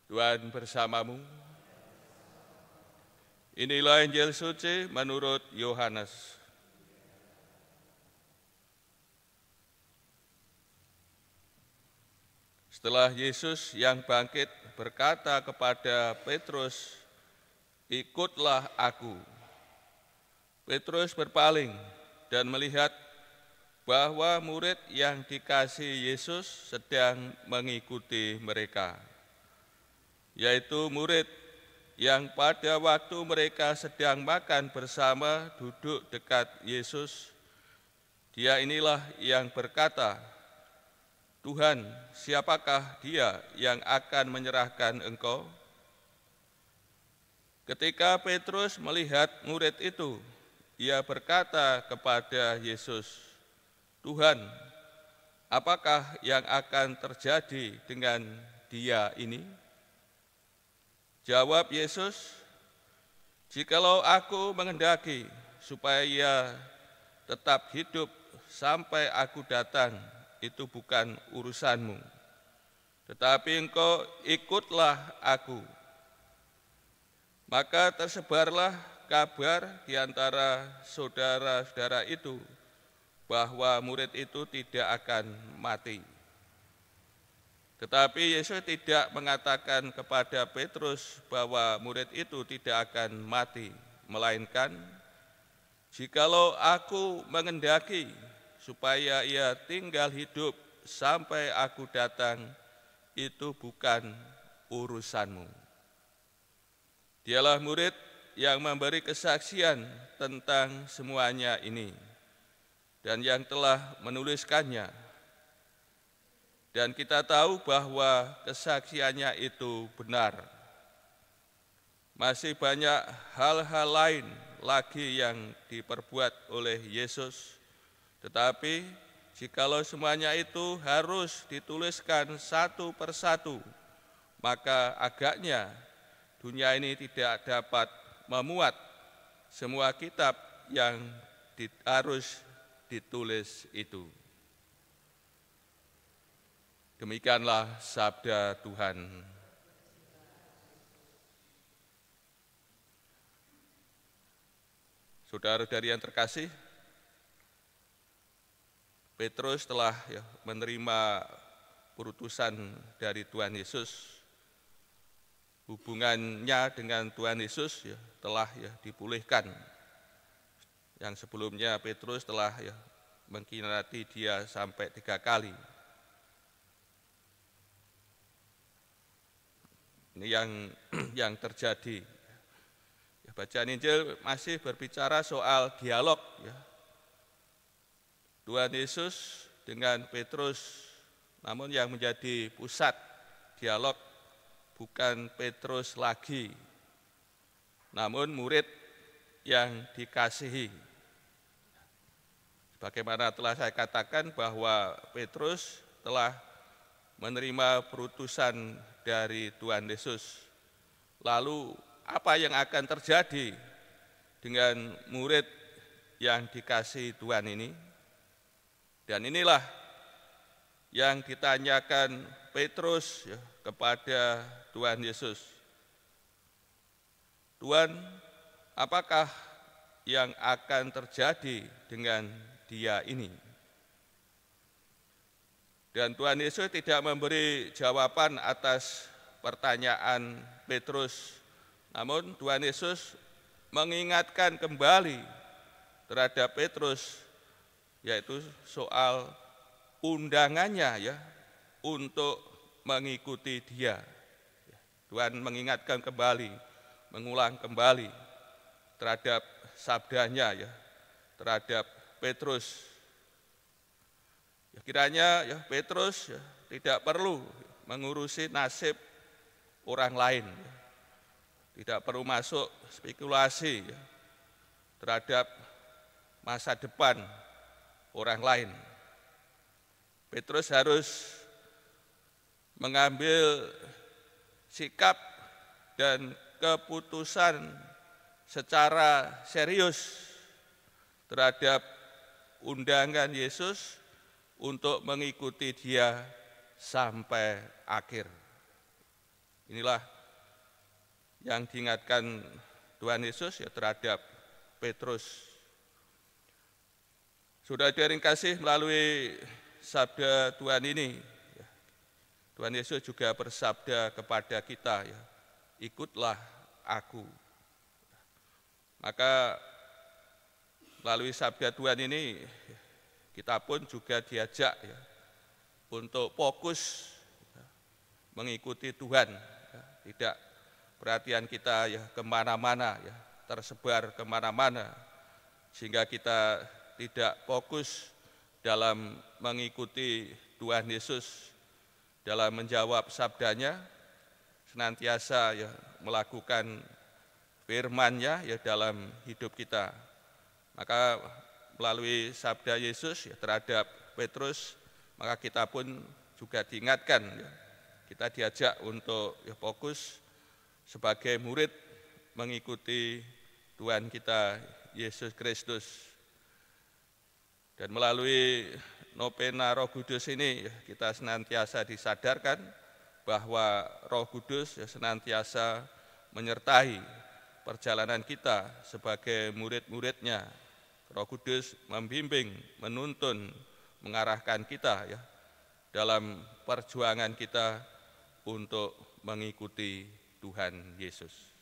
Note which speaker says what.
Speaker 1: Tuhan bersamamu. Inilah Injil suci menurut Yohanes. Setelah Yesus yang bangkit berkata kepada Petrus, "Ikutlah aku." Petrus berpaling dan melihat bahwa murid yang dikasihi Yesus sedang mengikuti mereka, yaitu murid yang pada waktu mereka sedang makan bersama duduk dekat Yesus. Dia inilah yang berkata, "Tuhan, siapakah dia yang akan menyerahkan Engkau?" Ketika Petrus melihat murid itu, ia berkata kepada Yesus, "Tuhan, apakah yang akan terjadi dengan dia ini?" Jawab Yesus, "Jikalau aku menghendaki supaya ia tetap hidup sampai aku datang, itu bukan urusanmu. Tetapi engkau ikutlah aku." Maka tersebarlah kabar di antara saudara-saudara itu bahwa murid itu tidak akan mati. Tetapi Yesus tidak mengatakan kepada Petrus bahwa murid itu tidak akan mati, melainkan, "Jikalau aku menghendaki supaya ia tinggal hidup sampai aku datang, itu bukan urusanmu." Dialah murid yang memberi kesaksian tentang semuanya ini dan yang telah menuliskannya. Dan kita tahu bahwa kesaksiannya itu benar. Masih banyak hal-hal lain lagi yang diperbuat oleh Yesus, tetapi jikalau semuanya itu harus dituliskan satu persatu, maka agaknya dunia ini tidak dapat memuat semua kitab yang harus ditulis itu. Demikianlah sabda Tuhan. Saudara-saudari yang terkasih, Petrus telah menerima utusan dari Tuhan Yesus. Hubungannya dengan Tuhan Yesus telah dipulihkan. Yang sebelumnya Petrus telah mengkhianati dia sampai 3 kali. Ini yang terjadi. Bacaan Injil masih berbicara soal dialog. Tuhan Yesus dengan Petrus, namun yang menjadi pusat dialog bukan Petrus lagi, namun murid yang dikasihi. Sebagaimana telah saya katakan bahwa Petrus telah menerima perutusan dari Tuhan Yesus. Lalu apa yang akan terjadi dengan murid yang dikasihi Tuhan ini? Dan inilah yang ditanyakan Petrus kepada Tuhan Yesus. "Tuhan, apakah yang akan terjadi dengan dia ini?" Dan Tuhan Yesus tidak memberi jawaban atas pertanyaan Petrus, namun Tuhan Yesus mengingatkan kembali terhadap Petrus, yaitu soal undangannya untuk mengikuti dia. Tuhan mengingatkan kembali, mengulang kembali terhadap sabdanya terhadap Petrus. Kiranya Petrus tidak perlu mengurusi nasib orang lain, tidak perlu masuk spekulasi terhadap masa depan orang lain. Petrus harus mengambil sikap dan keputusan secara serius terhadap undangan Yesus untuk mengikuti dia sampai akhir. Inilah yang diingatkan Tuhan Yesus ya terhadap Petrus. Saudara-saudara yang kasih, melalui sabda Tuhan ini, Tuhan Yesus juga bersabda kepada kita, ya, ikutlah aku. Maka melalui sabda Tuhan ini, kita pun juga diajak ya, untuk fokus mengikuti Tuhan, ya, tidak perhatian kita ya kemana-mana, ya, tersebar kemana-mana, sehingga kita tidak fokus dalam mengikuti Tuhan Yesus, dalam menjawab sabdanya, senantiasa ya melakukan firman-Nya ya dalam hidup kita. Maka melalui sabda Yesus ya terhadap Petrus, maka kita pun juga diingatkan ya, kita diajak untuk ya fokus sebagai murid mengikuti Tuhan kita Yesus Kristus. Dan melalui novena Roh Kudus ini ya, kita senantiasa disadarkan bahwa Roh Kudus ya, senantiasa menyertai perjalanan kita sebagai murid-murid-Nya. Roh Kudus membimbing, menuntun, mengarahkan kita ya dalam perjuangan kita untuk mengikuti Tuhan Yesus.